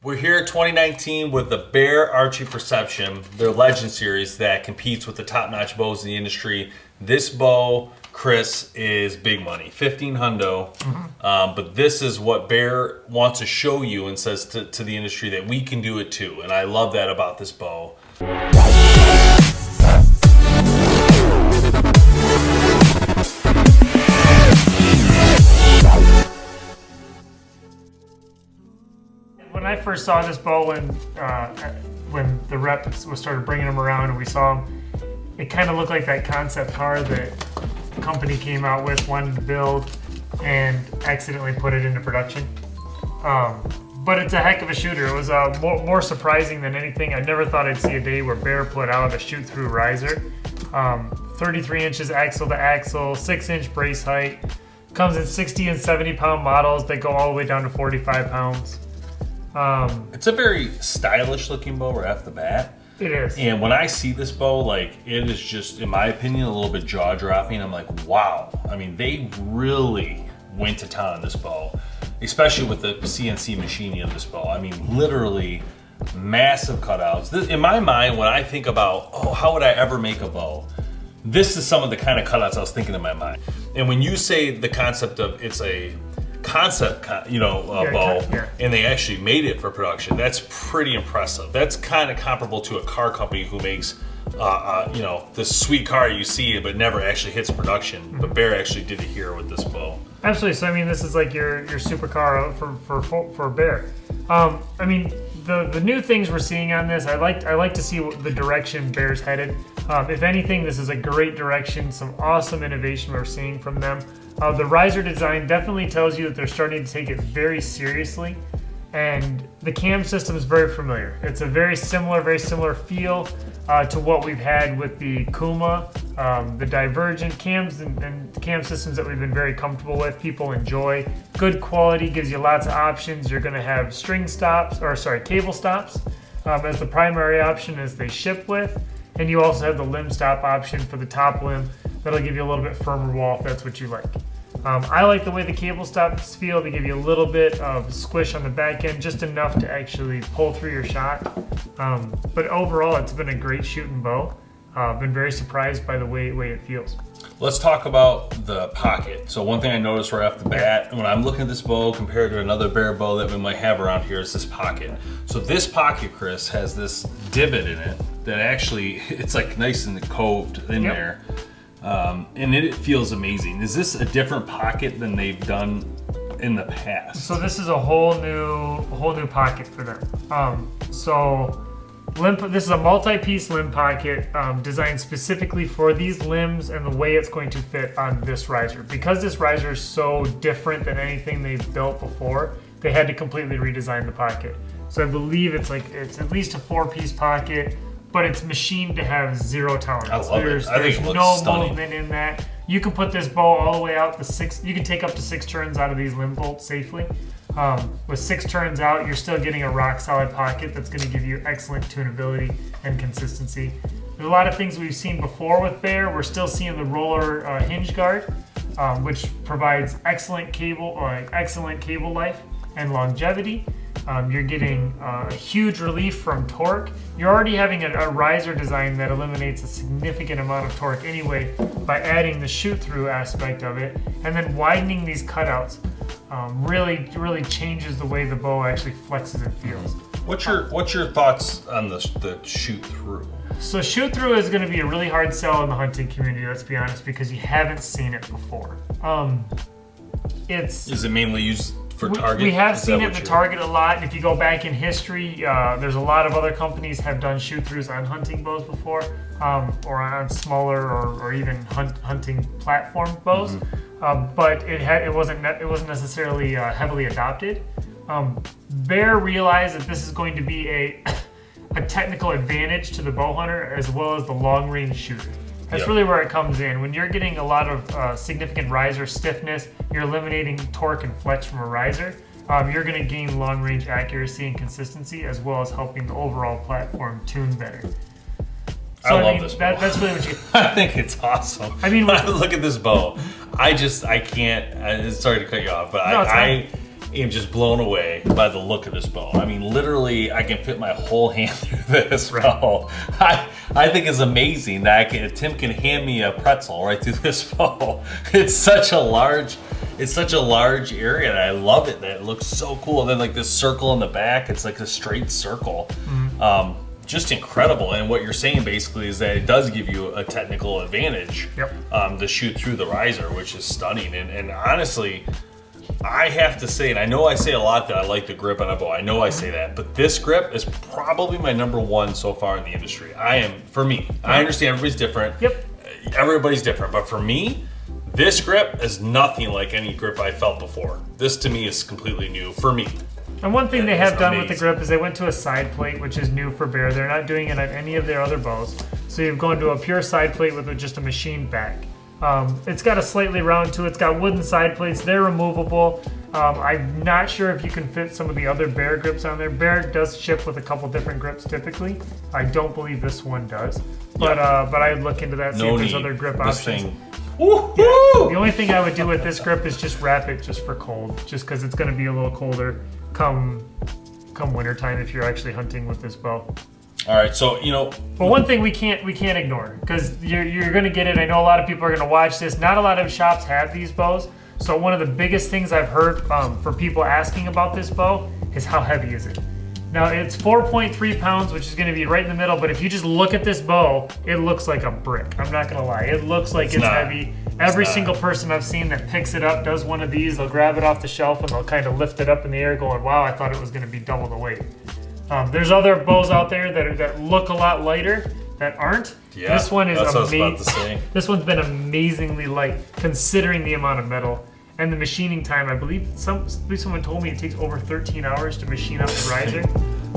We're here 2019 with the Bear Archery Perception, their Legend series that competes with the top-notch bows in the industry. This bow, Chris, is big money, 15 hundo. But this is what Bear wants to show you and says to the industry that we can do it too. And I love that about this bow. When I first saw this bow, when the rep started bringing them around and we saw them, it kind of looked like that concept car that the company came out with, wanted to build, and accidentally put it into production. But it's a heck of a shooter. It was more surprising than anything. I never thought I'd see a day where Bear put out a shoot-through riser. 33 inches axle to axle, 6-inch brace height. Comes in 60 and 70 pound models that go all the way down to 45 pounds. It's a very stylish looking bow right off the bat. It is. And when I see this bow, like, it is just, in my opinion, a little bit jaw dropping. I'm like, wow. I mean, they really went to town on this bow, especially with the CNC machining of this bow. I mean, literally massive cutouts. In my mind, when I think about, oh, how would I ever make a bow? This is some of the kind of cutouts I was thinking in my mind. And when you say the concept of it's a concept, bow, and they actually made it for production, that's pretty impressive. That's kind of comparable to a car company who makes, this sweet car you see but never actually hits production. But Bear actually did it here with this bow. Absolutely. So I mean, this is like your supercar for Bear. I mean, the new things we're seeing on this, I like to see the direction Bear's headed. If anything, this is a great direction. Some awesome innovation we're seeing from them. The riser design definitely tells you that they're starting to take it very seriously, and the cam system is very familiar. It's a very similar feel to what we've had with the Kuma, the Divergent cams and cam systems that we've been very comfortable with. People enjoy. Good quality, gives you lots of options. You're going to have cable stops as the primary option as they ship with, and you also have the limb stop option for the top limb. That'll give you a little bit firmer wall if that's what you like. I like the way the cable stops feel. They give you a little bit of squish on the back end, just enough to actually pull through your shot. But overall, it's been a great shooting bow. Been very surprised by the way it feels. Let's talk about the pocket. So one thing I noticed right off the bat, when I'm looking at this bow compared to another Bear bow that we might have around here, is this pocket. So this pocket, Chris, has this divot in it that actually, it's like nice and coved in there. And it feels amazing. Is this a different pocket than they've done in the past? So this is a whole new pocket for them. This is a multi-piece limb pocket designed specifically for these limbs and the way it's going to fit on this riser. Because this riser is so different than anything they've built before, they had to completely redesign the pocket. So I believe it's at least a 4-piece pocket, but it's machined to have zero tolerance. There's no movement in that. You can put this bow all the way out you can take up to 6 turns out of these limb bolts safely. With 6 turns out, you're still getting a rock solid pocket that's going to give you excellent tunability and consistency. There's a lot of things we've seen before with Bear. We're still seeing the roller hinge guard, which provides excellent cable life and longevity. You're getting a huge relief from torque. You're already having a riser design that eliminates a significant amount of torque anyway by adding the shoot-through aspect of it, and then widening these cutouts really changes the way the bow actually flexes and feels. What's your thoughts on the shoot-through? So shoot-through is going to be a really hard sell in the hunting community, let's be honest, because you haven't seen it before. Is it mainly used for target? We have seen it in the target a lot, and if you go back in history, there's a lot of other companies have done shoot-throughs on hunting bows before, or on smaller or even hunting platform bows, but it wasn't necessarily heavily adopted. Bear realized that this is going to be a technical advantage to the bow hunter as well as the long-range shooter. That's really where it comes in. When you're getting a lot of significant riser stiffness, you're eliminating torque and flex from a riser, you're going to gain long-range accuracy and consistency, as well as helping the overall platform tune better. So, I love this bow. That's really what you... I think it's awesome. I mean, when I look at this bow, I can't... sorry to cut you off, but am just blown away by the look of this bow. I mean, literally, I can fit my whole hand through this bow. I think it's amazing that Tim can hand me a pretzel right through this bow. It's such a large area, and I love it. That it looks so cool. And then like this circle in the back, it's like a straight circle. Just incredible. And what you're saying basically is that it does give you a technical advantage to shoot through the riser, which is stunning. And honestly, I have to say, and I know I say a lot that I like the grip on a bow. I know I say that, but this grip is probably my #1 so far in the industry. For me, I understand everybody's different. Everybody's different, but for me, this grip is nothing like any grip I felt before. This to me is completely new for me. And one thing they have done with the grip is they went to a side plate, which is new for Bear. They're not doing it on any of their other bows. So you've gone to a pure side plate with just a machined back. It's got a slightly round to it. It's got wooden side plates. They're removable. I'm not sure if you can fit some of the other Bear grips on there. Bear does ship with a couple different grips typically. I don't believe this one does. But I'd look into that, see if there's other grip options. The only thing I would do with this grip is just wrap it just for cold, just because it's going to be a little colder come wintertime if you're actually hunting with this bow. All right, so but one thing we can't ignore, because you're going to get it. I know a lot of people are going to watch this. Not a lot of shops have these bows, so one of the biggest things I've heard for people asking about this bow is how heavy is it. Now it's 4.3 pounds, which is going to be right in the middle. But if you just look at this bow, it looks like a brick. I'm not going to lie. It looks like it's heavy. Every single person I've seen that picks it up does one of these. They'll grab it off the shelf and they'll kind of lift it up in the air, going, "Wow, I thought it was going to be double the weight." There's other bows out there that look a lot lighter that aren't. Yeah, this one is that's what I was about to say. This one's been amazingly light considering the amount of metal. And the machining time, I believe someone told me it takes over 13 hours to machine up the riser.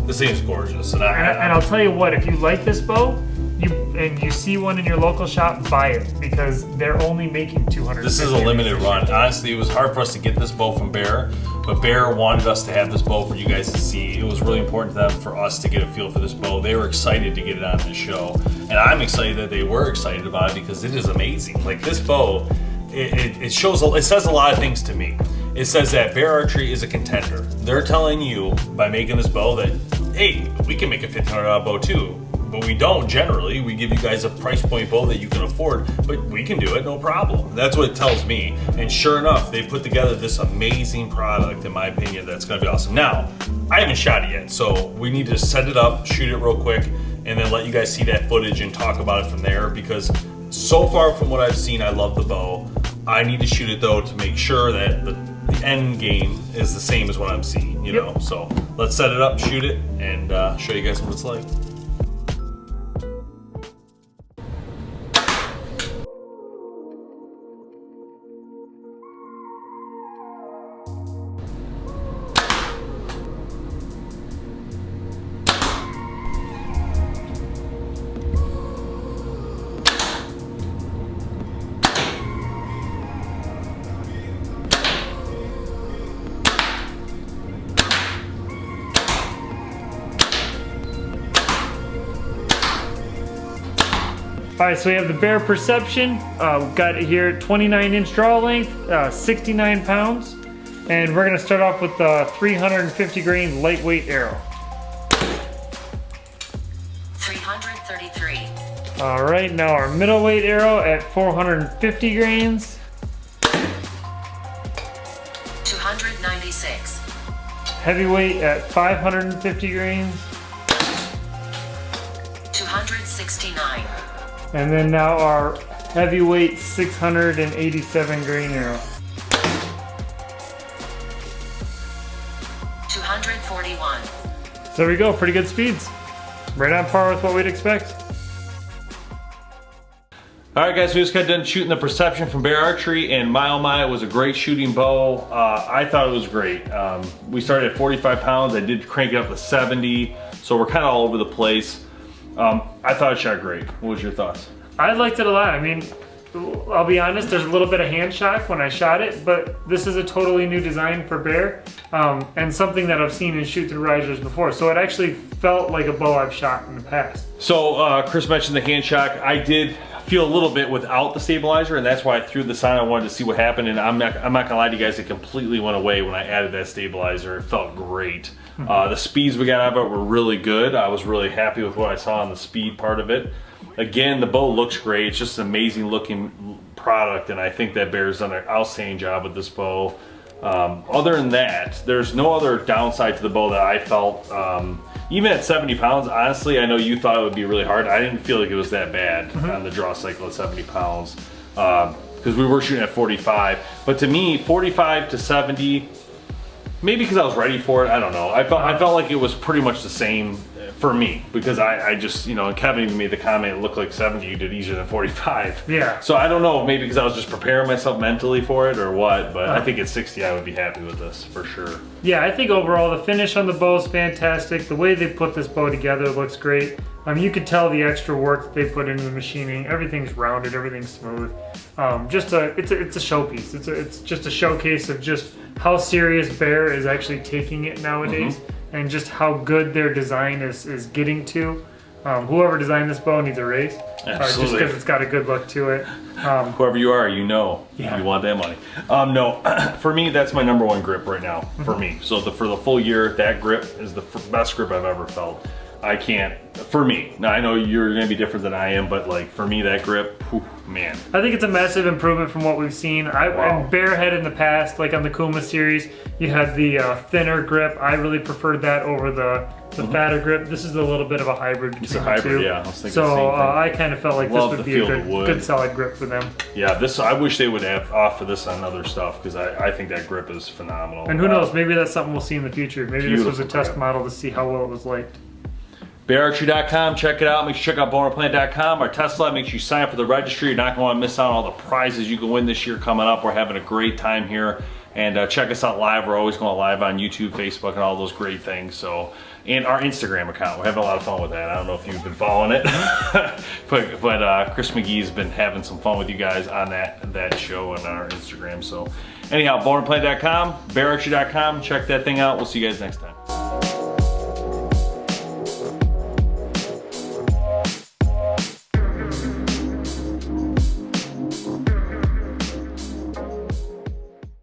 This thing is gorgeous. And I'll tell you what, if you like this bow, you see one in your local shop, buy it, because they're only making 200. This is a limited run. Honestly, it was hard for us to get this bow from Bear, but Bear wanted us to have this bow for you guys to see. It was really important to them for us to get a feel for this bow. They were excited to get it on this show, and I'm excited that they were excited about it because it is amazing. Like this bow, it says a lot of things to me. It says that Bear Archery is a contender. They're telling you by making this bow that, hey, we can make a $1,500 bow too. But we don't generally. We give you guys a price point bow that you can afford, but we can do it, no problem. That's what it tells me. And sure enough, they put together this amazing product, in my opinion, that's gonna be awesome. Now, I haven't shot it yet, so we need to set it up, shoot it real quick, and then let you guys see that footage and talk about it from there, because so far from what I've seen, I love the bow. I need to shoot it though to make sure that the end game is the same as what I'm seeing, you know? So let's set it up, shoot it, and show you guys what it's like. All right, so we have the Bear Perception. We've got it here, 29-inch draw length, 69 pounds. And we're gonna start off with the 350 grain lightweight arrow. 333. All right, now our middleweight arrow at 450 grains. 296. Heavyweight at 550 grains. 269. And then now our heavyweight 687 grain arrow. 241. So there we go, pretty good speeds. Right on par with what we'd expect. All right, guys, we just got done shooting the Perception from Bear Archery, and my oh my, it was a great shooting bow. I thought it was great. We started at 45 pounds. I did crank it up to 70, so we're kind of all over the place. I thought it shot great. What was your thoughts? I liked it a lot. I mean, I'll be honest, there's a little bit of hand shock when I shot it, but this is a totally new design for Bear, and something that I've seen in shoot-through risers before. So it actually felt like a bow I've shot in the past. So Chris mentioned the hand shock. I did feel a little bit without the stabilizer, and that's why I threw this on. I wanted to see what happened, and I'm not gonna lie to you guys, it completely went away when I added that stabilizer. It felt great. The speeds we got out of it were really good. I was really happy with what I saw on the speed part of it. Again, the bow looks great. It's just an amazing looking product, and I think that Bear's done an outstanding job with this bow. Other than that, there's no other downside to the bow that I felt. Even at 70 pounds, honestly, I know you thought it would be really hard. I didn't feel like it was that bad on the draw cycle at 70 pounds because we were shooting at 45. But to me, 45 to 70, maybe because I was ready for it, I don't know. I felt like it was pretty much the same for me because I just, you know, and Kevin even made the comment, it looked like 70 you did easier than 45. Yeah. So I don't know, maybe because I was just preparing myself mentally for it or what, but I think at 60 I would be happy with this for sure. Yeah, I think overall the finish on the bow is fantastic. The way they put this bow together looks great. You can tell the extra work that they put into the machining. Everything's rounded, everything's smooth. It's a showpiece. It's just a showcase of just how serious Bear is actually taking it nowadays, and just how good their design is getting to. Whoever designed this bow needs a raise, just because it's got a good look to it. Whoever you are, you know, Yeah. you want that money. No, for me, that's my #1 grip right now, for me. So for the full year, that grip is the best grip I've ever felt. I can't, for me. Now I know you're gonna be different than I am, but like for me, that grip, whew, man. I think it's a massive improvement from what we've seen. And Bear had in the past, like on the Kuma series, you had the thinner grip. I really preferred that over the fatter grip. This is a little bit of a hybrid between It's a hybrid, the two. yeah. I was thinking So the same thing. I kind of felt like Love this would the be a feel of the wood. good solid grip for them. Yeah, I wish they would have offer this on other stuff because I think that grip is phenomenal. And who knows, maybe that's something we'll see in the future. Maybe this was a Beautiful test grip. model to see how well it was liked. BearArchery.com, check it out. Make sure you check out BowHunterPlanet.com. Our test lab, make sure you sign up for the registry. You're not going to want to miss out on all the prizes you can win this year coming up. We're having a great time here. And check us out live. We're always going live on YouTube, Facebook, and all those great things. So, and our Instagram account. We're having a lot of fun with that. I don't know if you've been following it. but Chris McGee's been having some fun with you guys on that show and on our Instagram. So anyhow, BowHunterPlanet.com, BearArchery.com. Check that thing out. We'll see you guys next time.